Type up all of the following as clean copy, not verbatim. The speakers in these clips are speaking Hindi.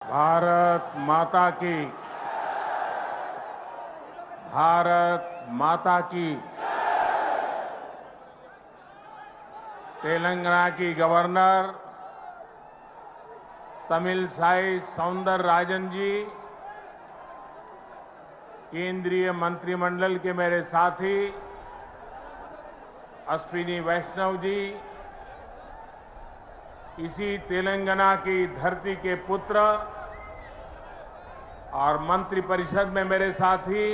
भारत माता की। भारत माता की। तेलंगाना की गवर्नर तमिलसाई सौंदरराजन जी, केंद्रीय मंत्रिमंडल के मेरे साथी अश्विनी वैष्णव जी, इसी तेलंगाना की धरती के पुत्र और मंत्रिपरिषद में मेरे साथी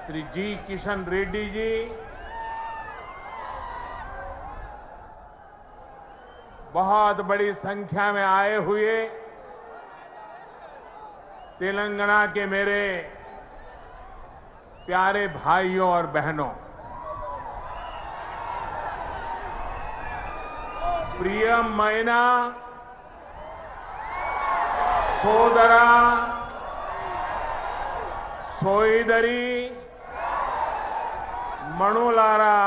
श्री जी किशन रेड्डी जी, बहुत बड़ी संख्या में आए हुए तेलंगाना के मेरे प्यारे भाइयों और बहनों, प्रियమైన సోదరా సోదరి మణులారా,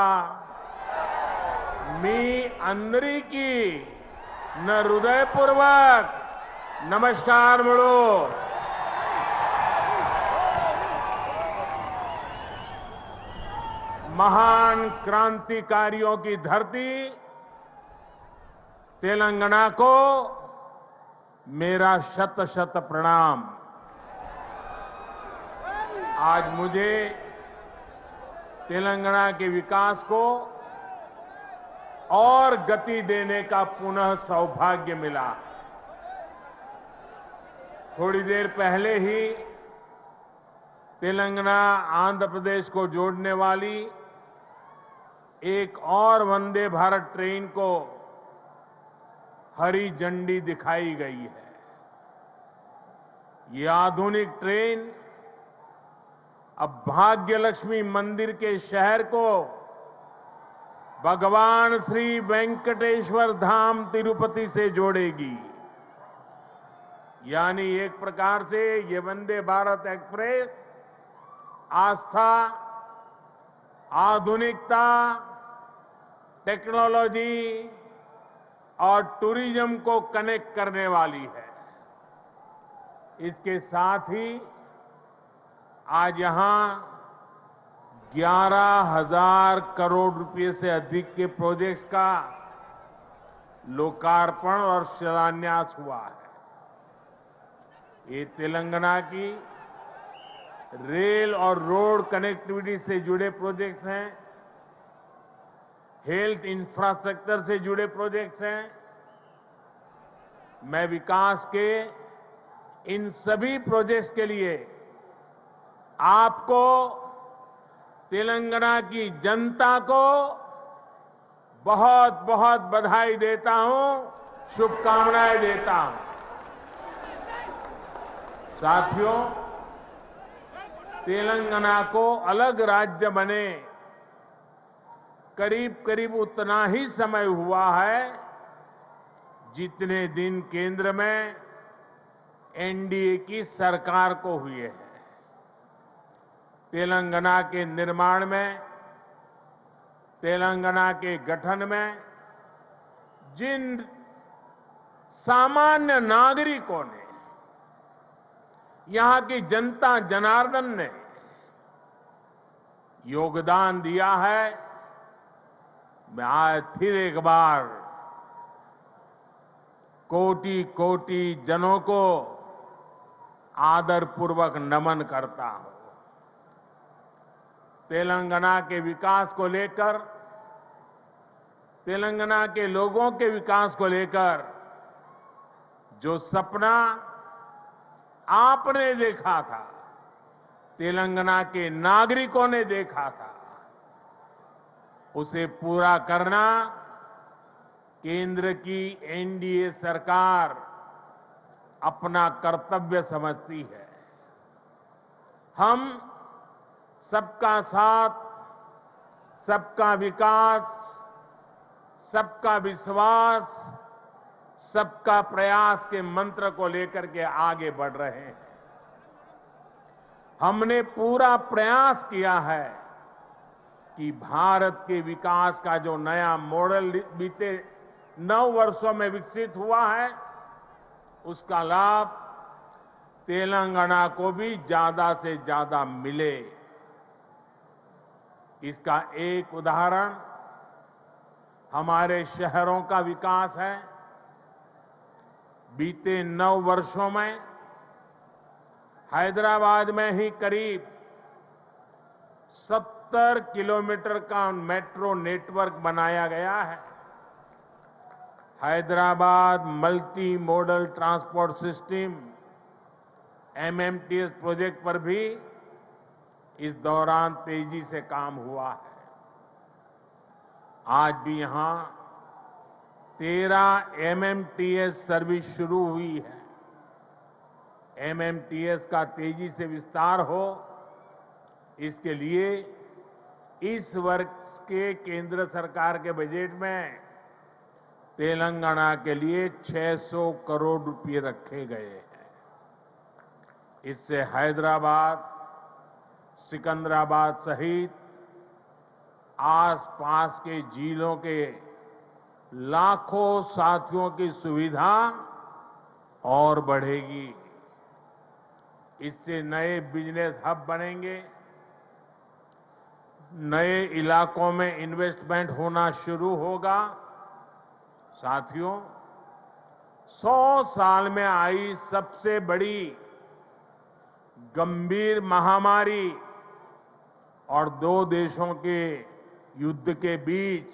మీ అందరికీ నా హృదయపూర్వక నమస్కారములు। महान क्रांतिकारियों की धरती तेलंगाना को मेरा शत शत प्रणाम। आज मुझे तेलंगाना के विकास को और गति देने का पुनः सौभाग्य मिला। थोड़ी देर पहले ही तेलंगाना आंध्र प्रदेश को जोड़ने वाली एक और वंदे भारत ट्रेन को हरी झंडी दिखाई गई है। ये आधुनिक ट्रेन अब भाग्य लक्ष्मी मंदिर के शहर को भगवान श्री वेंकटेश्वर धाम तिरुपति से जोड़ेगी। यानी एक प्रकार से ये वंदे भारत एक्सप्रेस आस्था, आधुनिकता, टेक्नोलॉजी और टूरिज्म को कनेक्ट करने वाली है। इसके साथ ही आज यहां 11,000 करोड़ रुपए से अधिक के प्रोजेक्ट्स का लोकार्पण और शिलान्यास हुआ है। ये तेलंगाना की रेल और रोड कनेक्टिविटी से जुड़े प्रोजेक्ट्स हैं, हेल्थ इंफ्रास्ट्रक्चर से जुड़े प्रोजेक्ट्स हैं। मैं विकास के इन सभी प्रोजेक्ट्स के लिए आपको, तेलंगाना की जनता को बहुत बहुत बधाई देता हूं, शुभकामनाएं देता हूं। साथियों, तेलंगाना को अलग राज्य बने करीब करीब उतना ही समय हुआ है जितने दिन केंद्र में एनडीए की सरकार को हुए हैं। तेलंगाना के निर्माण में, तेलंगाना के गठन में जिन सामान्य नागरिकों ने, यहां की जनता जनार्दन ने योगदान दिया है, मैं आज फिर एक बार कोटि कोटि जनों को आदरपूर्वक नमन करता हूं। तेलंगाना के विकास को लेकर, तेलंगाना के लोगों के विकास को लेकर जो सपना आपने देखा था, तेलंगाना के नागरिकों ने देखा था, उसे पूरा करना केंद्र की एनडीए सरकार अपना कर्तव्य समझती है। हम सबका साथ, सबका विकास, सबका विश्वास, सबका प्रयास के मंत्र को लेकर के आगे बढ़ रहे हैं। हमने पूरा प्रयास किया है कि भारत के विकास का जो नया मॉडल बीते 9 वर्षों में विकसित हुआ है, उसका लाभ तेलंगाना को भी ज्यादा से ज्यादा मिले। इसका एक उदाहरण हमारे शहरों का विकास है। बीते 9 वर्षों में हैदराबाद में ही करीब 70 किलोमीटर का मेट्रो नेटवर्क बनाया गया है। Hyderabad multi modal transport system MMTS project पर भी इस दौरान तेजी से काम हुआ है। आज भी यहां 13 एमएमटीएस सर्विस शुरू हुई है। एमएमटीएस का तेजी से विस्तार हो, इसके लिए इस वर्ष के केंद्र सरकार के बजट में तेलंगाना के लिए 600 करोड़ रुपए रखे गए हैं। इससे हैदराबाद, सिकंदराबाद सहित आसपास के जिलों के लाखों साथियों की सुविधा और बढ़ेगी। इससे नए बिजनेस हब बनेंगे, नए इलाकों में इन्वेस्टमेंट होना शुरू होगा। साथियों, 100 साल में आई सबसे बड़ी गंभीर महामारी और 2 देशों के युद्ध के बीच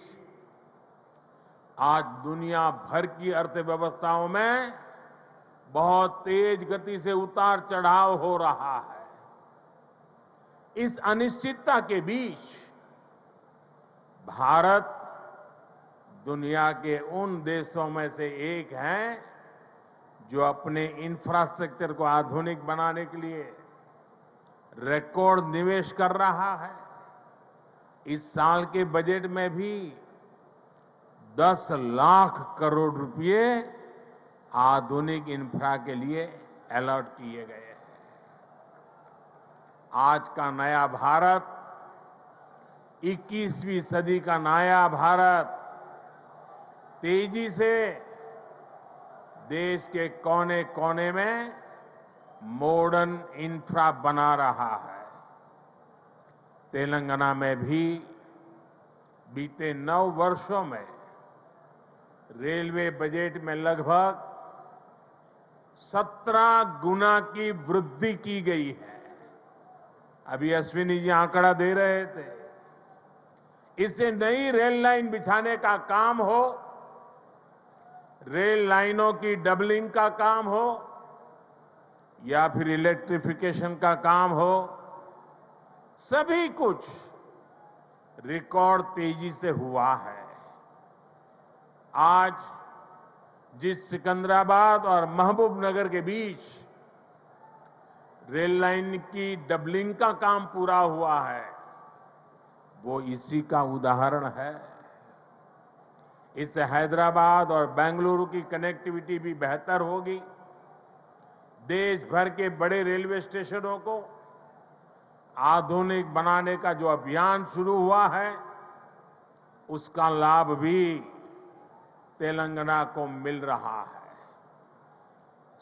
आज दुनिया भर की अर्थव्यवस्थाओं में बहुत तेज गति से उतार चढ़ाव हो रहा है। इस अनिश्चितता के बीच भारत दुनिया के उन देशों में से एक है जो अपने इंफ्रास्ट्रक्चर को आधुनिक बनाने के लिए रिकॉर्ड निवेश कर रहा है। इस साल के बजट में भी 10 लाख करोड़ रुपए आधुनिक इंफ्रा के लिए अलॉट किए गए हैं। आज का नया भारत, 21वीं सदी का नया भारत तेजी से देश के कोने कोने में मॉडर्न इंफ्रा बना रहा है। तेलंगाना में भी बीते 9 वर्षों में रेलवे बजट में लगभग 17 गुना की वृद्धि की गई है। अभी अश्विनी जी आंकड़ा दे रहे थे। इससे नई रेल लाइन बिछाने का काम हो, रेल लाइनों की डबलिंग का काम हो या फिर इलेक्ट्रिफिकेशन का काम हो, सभी कुछ रिकॉर्ड तेजी से हुआ है। आज जिस सिकंदराबाद और महबूबनगर के बीच रेल लाइन की डबलिंग का काम पूरा हुआ है, वो इसी का उदाहरण है। इससे हैदराबाद और बेंगलुरु की कनेक्टिविटी भी बेहतर होगी। देश भर के बड़े रेलवे स्टेशनों को आधुनिक बनाने का जो अभियान शुरू हुआ है, उसका लाभ भी तेलंगाना को मिल रहा है।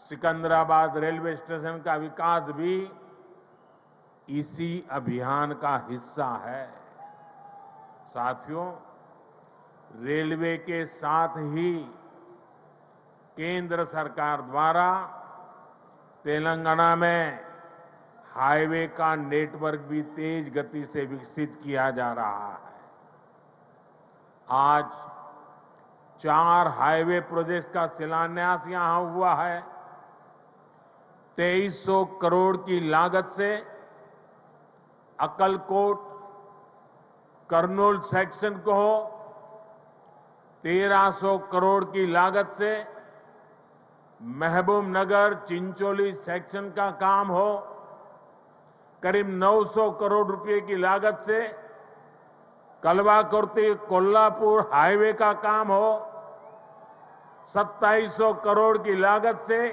सिकंदराबाद रेलवे स्टेशन का विकास भी इसी अभियान का हिस्सा है। साथियों, रेलवे के साथ ही केंद्र सरकार द्वारा तेलंगाना में हाईवे का नेटवर्क भी तेज गति से विकसित किया जा रहा है। आज 4 हाईवे प्रोजेक्ट्स का शिलान्यास यहां हुआ है। 2300 करोड़ की लागत से अक्कलकोट कर्नूल सेक्शन को हो, 1300 करोड़ की लागत से महबूबनगर चिंचोली सेक्शन का काम हो, करीब 900 करोड़ रुपए की लागत से कलवाकुर्ती कोल्हापुर हाईवे का काम हो, 2700 करोड़ की लागत से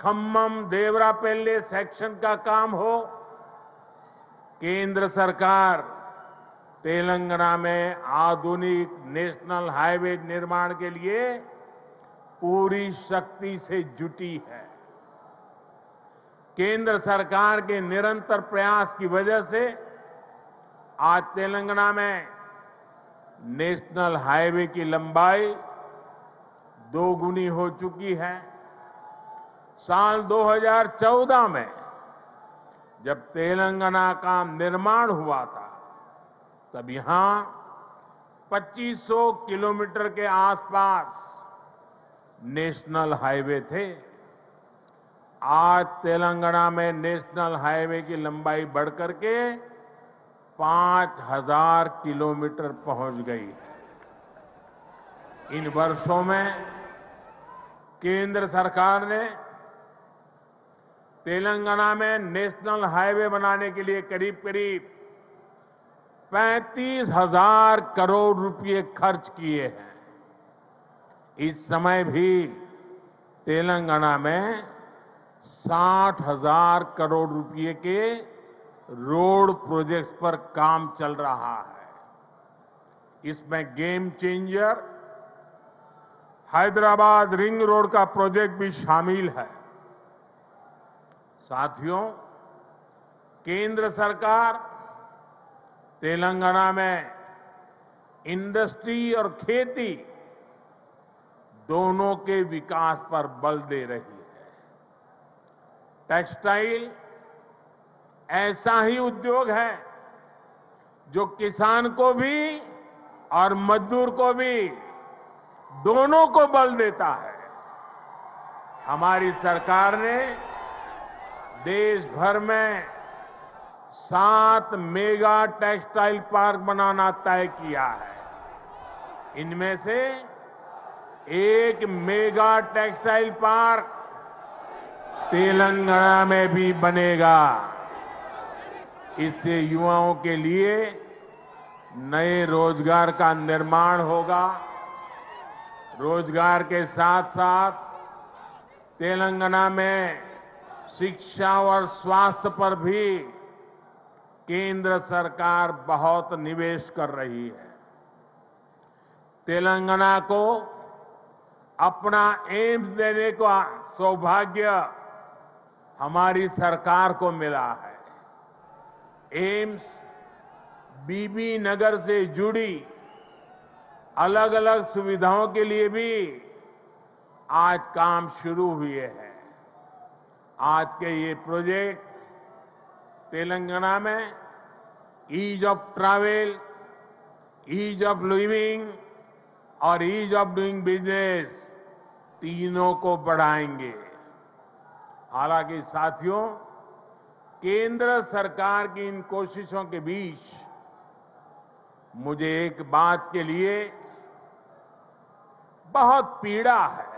खम्मम देवरापल्ली सेक्शन का काम हो। केंद्र सरकार तेलंगाना में आधुनिक नेशनल हाईवे निर्माण के लिए पूरी शक्ति से जुटी है। केंद्र सरकार के निरंतर प्रयास की वजह से आज तेलंगाना में नेशनल हाईवे की लंबाई दोगुनी हो चुकी है। साल 2014 में जब तेलंगाना का निर्माण हुआ था, तब यहां 2500 किलोमीटर के आसपास नेशनल हाईवे थे। आज तेलंगाना में नेशनल हाईवे की लंबाई बढ़कर के 5000 किलोमीटर पहुंच गई है। इन वर्षों में केंद्र सरकार ने तेलंगाना में नेशनल हाईवे बनाने के लिए करीब करीब 35,000 करोड़ रुपए खर्च किए हैं। इस समय भी तेलंगाना में 60,000 करोड़ रुपए के रोड प्रोजेक्ट्स पर काम चल रहा है। इसमें game changer Hyderabad ring road का प्रोजेक्ट भी शामिल है। साथियों, केंद्र सरकार तेलंगाना में इंडस्ट्री और खेती दोनों के विकास पर बल दे रही है। टेक्सटाइल ऐसा ही उद्योग है जो किसान को भी और मजदूर को भी, दोनों को बल देता है। हमारी सरकार ने देश भर में 7 मेगा टेक्सटाइल पार्क बनाना तय किया है। इनमें से एक मेगा टेक्सटाइल पार्क तेलंगाना में भी बनेगा। इससे युवाओं के लिए नए रोजगार का निर्माण होगा। रोजगार के साथ साथ तेलंगाना में शिक्षा और स्वास्थ्य पर भी केंद्र सरकार बहुत निवेश कर रही है। तेलंगाना को अपना एम्स देने का सौभाग्य हमारी सरकार को मिला है। एम्स बीबी नगर से जुड़ी अलग अलग सुविधाओं के लिए भी आज काम शुरू हुए हैं। आज के ये प्रोजेक्ट तेलंगाना में ease of travel, ease of living और ईज ऑफ डूइंग बिजनेस तीनों को बढ़ाएंगे। हालांकि साथियों, केंद्र सरकार की इन कोशिशों के बीच मुझे एक बात के लिए बहुत पीड़ा है,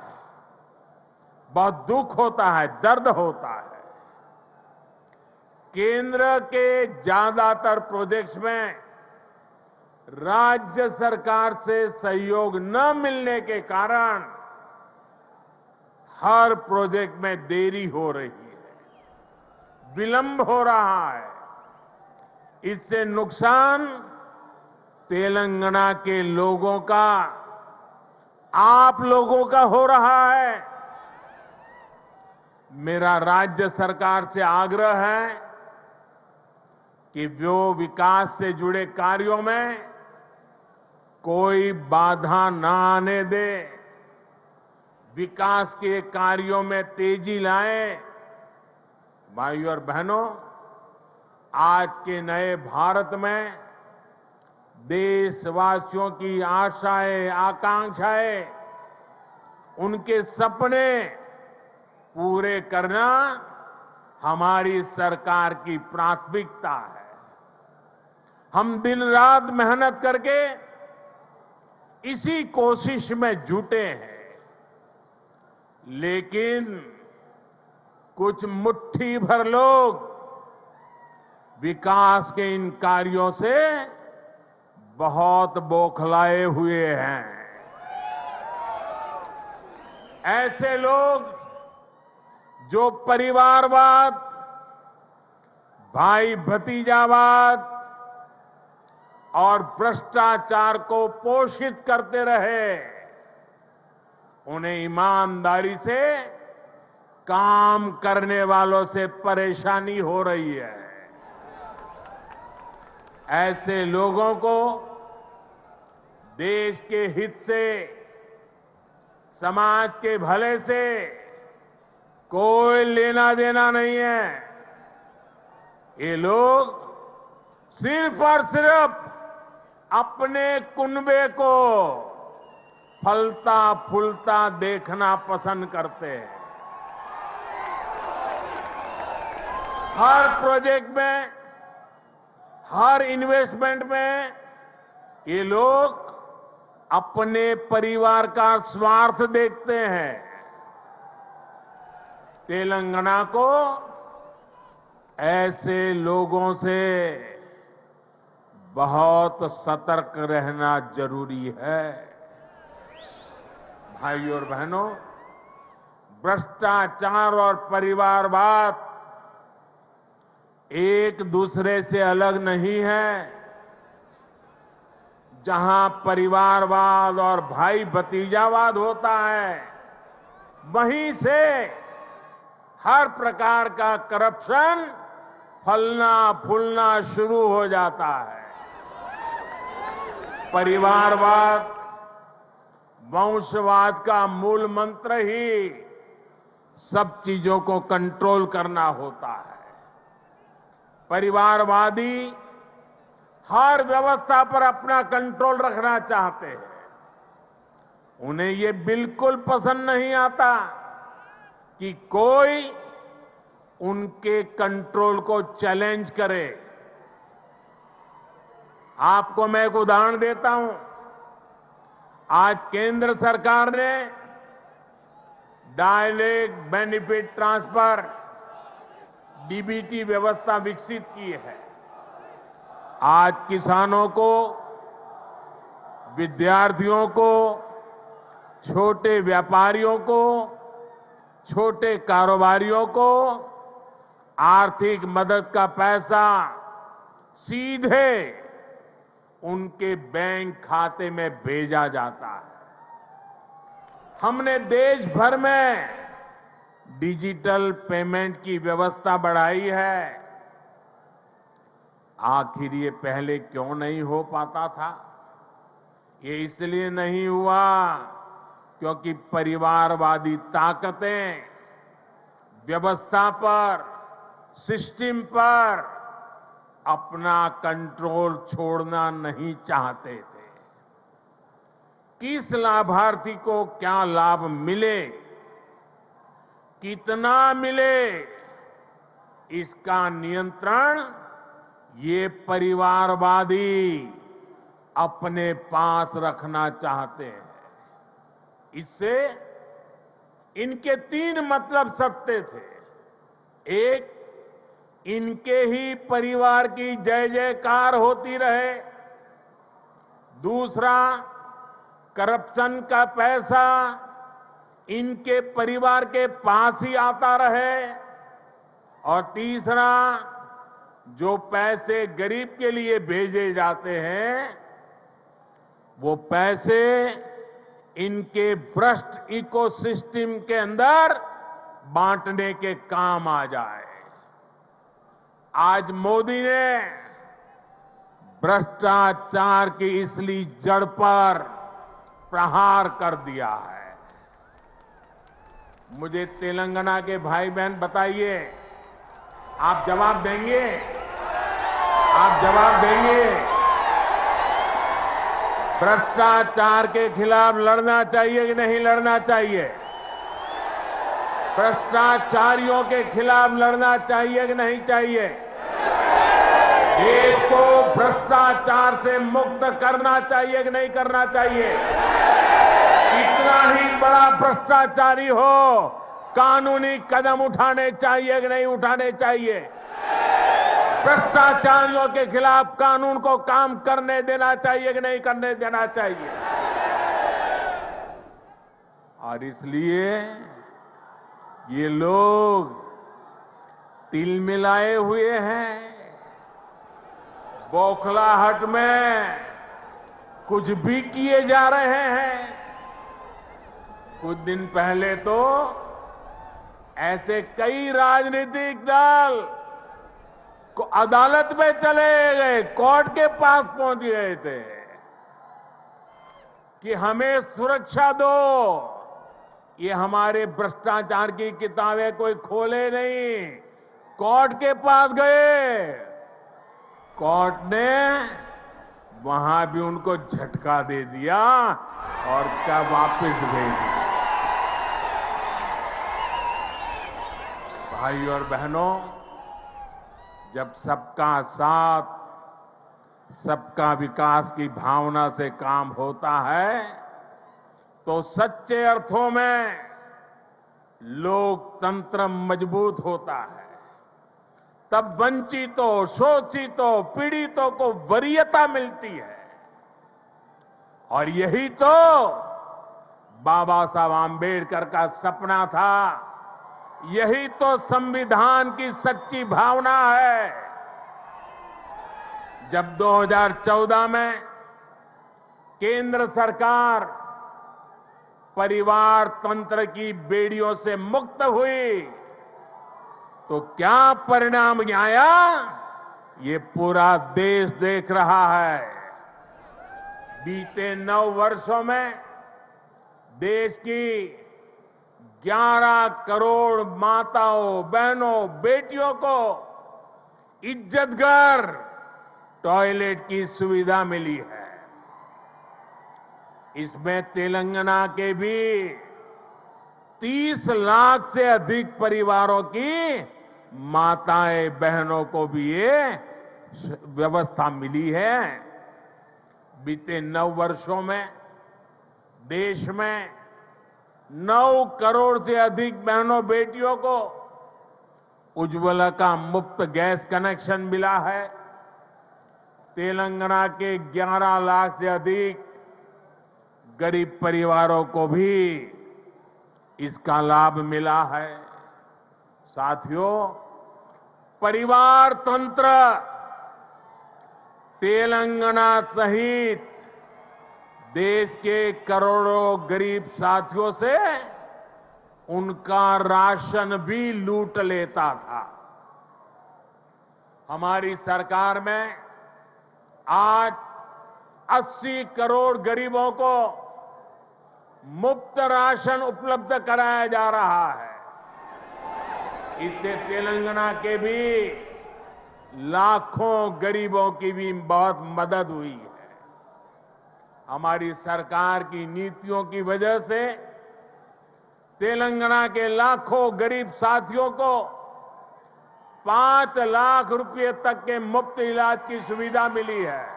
बहुत दुख होता है, दर्द होता है। केंद्र के ज्यादातर प्रोजेक्ट्स में राज्य सरकार से सहयोग न मिलने के कारण हर प्रोजेक्ट में देरी हो रही है, विलंब हो रहा है। इससे नुकसान तेलंगाना के लोगों का, आप लोगों का हो रहा है। मेरा राज्य सरकार से आग्रह है कि वो विकास से जुड़े कार्यों में कोई बाधा न आने दे, विकास के कार्यों में तेजी लाएं। भाइयों और बहनों, आज के नए भारत में देशवासियों की आशाएं, आकांक्षाएं, उनके सपने पूरे करना हमारी सरकार की प्राथमिकता है। हम दिन रात मेहनत करके इसी कोशिश में जुटे हैं, लेकिन कुछ मुट्ठी भर लोग विकास के इन कार्यों से बहुत बौखलाए हुए हैं। ऐसे लोग जो परिवारवाद, भाई भतीजावाद और भ्रष्टाचार को पोषित करते रहे, उन्हें ईमानदारी से काम करने वालों से परेशानी हो रही है। ऐसे लोगों को देश के हित से, समाज के भले से कोई लेना देना नहीं है। ये लोग सिर्फ और सिर्फ अपने कुनबे को फलता फूलता देखना पसंद करते हैं। हर प्रोजेक्ट में, हर इन्वेस्टमेंट में ये लोग अपने परिवार का स्वार्थ देखते हैं। तेलंगाना को ऐसे लोगों से बहुत सतर्क रहना जरूरी है। भाइयों और बहनों, भ्रष्टाचार और परिवारवाद एक दूसरे से अलग नहीं है। जहां परिवारवाद और भाई भतीजावाद होता है, वहीं से हर प्रकार का करप्शन फलना फूलना शुरू हो जाता है। परिवारवाद, वंशवाद का मूल मंत्र ही सब चीजों को कंट्रोल करना होता है। परिवारवादी हर व्यवस्था पर अपना कंट्रोल रखना चाहते हैं। उन्हें ये बिल्कुल पसंद नहीं आता कि कोई उनके कंट्रोल को चैलेंज करे। आपको मैं एक उदाहरण देता हूं। आज केंद्र सरकार ने डायरेक्ट बेनिफिट ट्रांसफर डीबीटी व्यवस्था विकसित की है। आज किसानों को, विद्यार्थियों को, छोटे व्यापारियों को, छोटे कारोबारियों को आर्थिक मदद का पैसा सीधे उनके बैंक खाते में भेजा जाता है। हमने देश भर में डिजिटल पेमेंट की व्यवस्था बढ़ाई है। आखिर ये पहले क्यों नहीं हो पाता था? ये इसलिए नहीं हुआ क्योंकि परिवारवादी ताकतें व्यवस्था पर, सिस्टम पर अपना कंट्रोल छोड़ना नहीं चाहते थे। किस लाभार्थी को क्या लाभ मिले, कितना मिले, इसका नियंत्रण ये परिवारवादी अपने पास रखना चाहते हैं। इससे इनके 3 मतलब सत्य थे। एक, इनके ही परिवार की जय जयकार होती रहे। दूसरा, करप्शन का पैसा इनके परिवार के पास ही आता रहे। और तीसरा, जो पैसे गरीब के लिए भेजे जाते हैं, वो पैसे इनके भ्रष्ट इकोसिस्टम के अंदर बांटने के काम आ जाए। आज मोदी ने भ्रष्टाचार की इसलिए जड़ पर प्रहार कर दिया है। मुझे तेलंगाना के भाई बहन बताइए, आप जवाब देंगे? आप जवाब देंगे? भ्रष्टाचार के खिलाफ लड़ना चाहिए कि नहीं लड़ना चाहिए? भ्रष्टाचारियों के खिलाफ लड़ना चाहिए कि नहीं चाहिए? देश को भ्रष्टाचार से मुक्त करना चाहिए कि नहीं करना चाहिए? कितना ही बड़ा भ्रष्टाचारी हो, कानूनी कदम उठाने चाहिए कि नहीं उठाने चाहिए? भ्रष्टाचारियों के खिलाफ कानून को काम करने देना चाहिए कि नहीं करने देना चाहिए? और इसलिए ये लोग तिल मिलाए हुए हैं। बौखलाहट में कुछ भी किए जा रहे हैं। कुछ दिन पहले तो ऐसे कई राजनीतिक दल को अदालत में चले गए, कोर्ट के पास पहुंच गए थे कि हमें सुरक्षा दो। ये हमारे भ्रष्टाचार की किताबें कोई खोले नहीं, कोर्ट के पास गए। कोर्ट ने वहां भी उनको झटका दे दिया और क्या वापस भेज दिया। भाई और बहनों, जब सबका साथ, सबका विकास की भावना से काम होता है तो सच्चे अर्थों में लोकतंत्र मजबूत होता है। तब वंचितों, शोषितों, पीड़ितों को वरीयता मिलती है। और यही तो बाबा साहब आम्बेडकर का सपना था, यही तो संविधान की सच्ची भावना है। जब 2014 में केंद्र सरकार परिवार तंत्र की बेड़ियों से मुक्त हुई तो क्या परिणाम आया, ये पूरा देश देख रहा है। बीते 9 वर्षों में देश की 11 करोड़ माताओं, बहनों, बेटियों को इज्जतघर टॉयलेट की सुविधा मिली है। इसमें तेलंगाना के भी 30 लाख से अधिक परिवारों की माताएं, बहनों को भी ये व्यवस्था मिली है। बीते 9 वर्षों में देश में 9 करोड़ से अधिक बहनों, बेटियों को उज्ज्वला का मुफ्त गैस कनेक्शन मिला है। तेलंगाना के 11 लाख से अधिक गरीब परिवारों को भी इसका लाभ मिला है। साथियों, परिवार तंत्र तेलंगाना सहित देश के करोड़ों गरीब साथियों से उनका राशन भी लूट लेता था। हमारी सरकार में आज 80 करोड़ गरीबों को मुफ्त राशन उपलब्ध कराया जा रहा है। इससे तेलंगाना के भी लाखों गरीबों की भी बहुत मदद हुई है। हमारी सरकार की नीतियों की वजह से तेलंगाना के लाखों गरीब साथियों को 5 लाख रुपए तक के मुफ्त इलाज की सुविधा मिली है।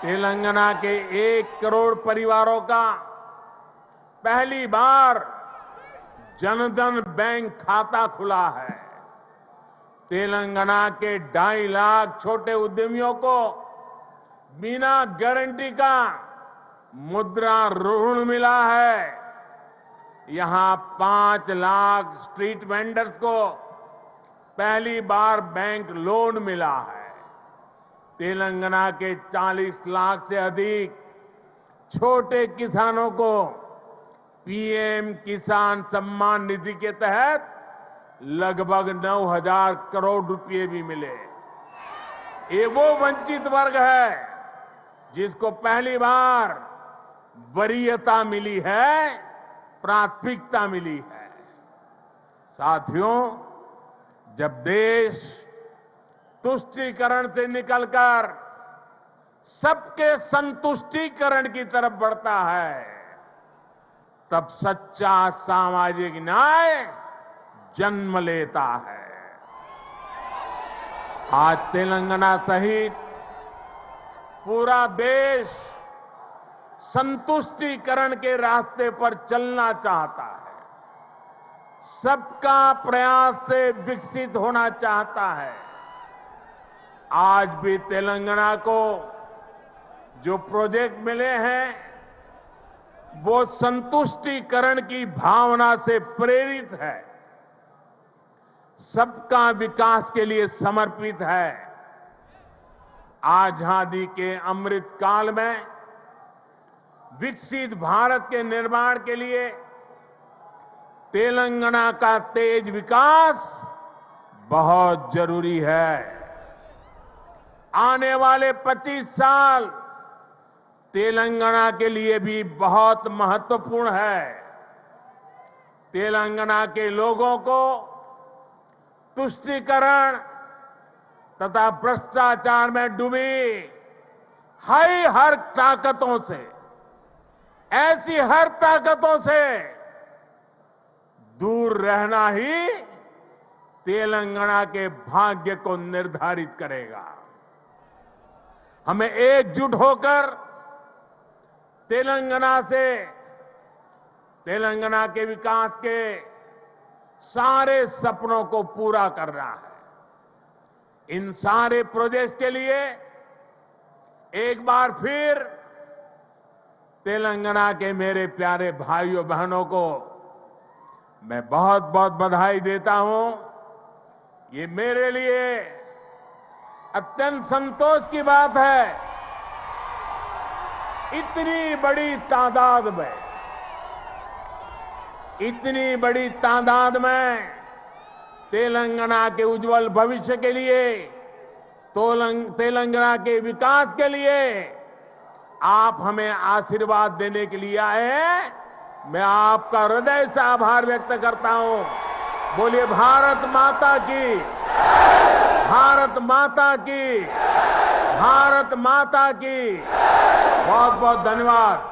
तेलंगाना के 1 करोड़ परिवारों का पहली बार जनधन बैंक खाता खुला है। तेलंगाना के 2.5 लाख छोटे उद्यमियों को बिना गारंटी का मुद्रा ऋण मिला है। यहां 5 लाख स्ट्रीट वेंडर्स को पहली बार बैंक लोन मिला है। तेलंगाना के 40 लाख से अधिक छोटे किसानों को पीएम किसान सम्मान निधि के तहत लगभग 9,000 करोड़ रुपए भी मिले। ये वो वंचित वर्ग है जिसको पहली बार वरीयता मिली है, प्राथमिकता मिली है। साथियों, जब देश तुष्टीकरण से निकलकर सबके संतुष्टीकरण की तरफ बढ़ता है, तब सच्चा सामाजिक न्याय जन्म लेता है। आज तेलंगाना सहित पूरा देश संतुष्टीकरण के रास्ते पर चलना चाहता है, सबका प्रयास से विकसित होना चाहता है। आज भी तेलंगाना को जो प्रोजेक्ट मिले हैं वो संतुष्टीकरण की भावना से प्रेरित है, सबका विकास के लिए समर्पित है। आजादी के अमृत काल में विकसित भारत के निर्माण के लिए तेलंगाना का तेज विकास बहुत जरूरी है। आने वाले 25 साल तेलंगाना के लिए भी बहुत महत्वपूर्ण है। तेलंगाना के लोगों को तुष्टीकरण तथा भ्रष्टाचार में डूबी हर ताकतों से, ऐसी हर ताकतों से दूर रहना ही तेलंगाना के भाग्य को निर्धारित करेगा। हमें एकजुट होकर तेलंगाना के विकास के सारे सपनों को पूरा करना है। इन सारे प्रोजेक्ट्स के लिए एक बार फिर तेलंगाना के मेरे प्यारे भाइयों बहनों को मैं बहुत बहुत बधाई देता हूं। ये मेरे लिए अत्यंत संतोष की बात है, इतनी बड़ी तादाद में तेलंगाना के उज्जवल भविष्य के लिए, तेलंगाना के विकास के लिए आप हमें आशीर्वाद देने के लिए आए हैं। मैं आपका हृदय से आभार व्यक्त करता हूं। बोलिए भारत माता की, भारत माता की, भारत माता की। बहुत बहुत धन्यवाद।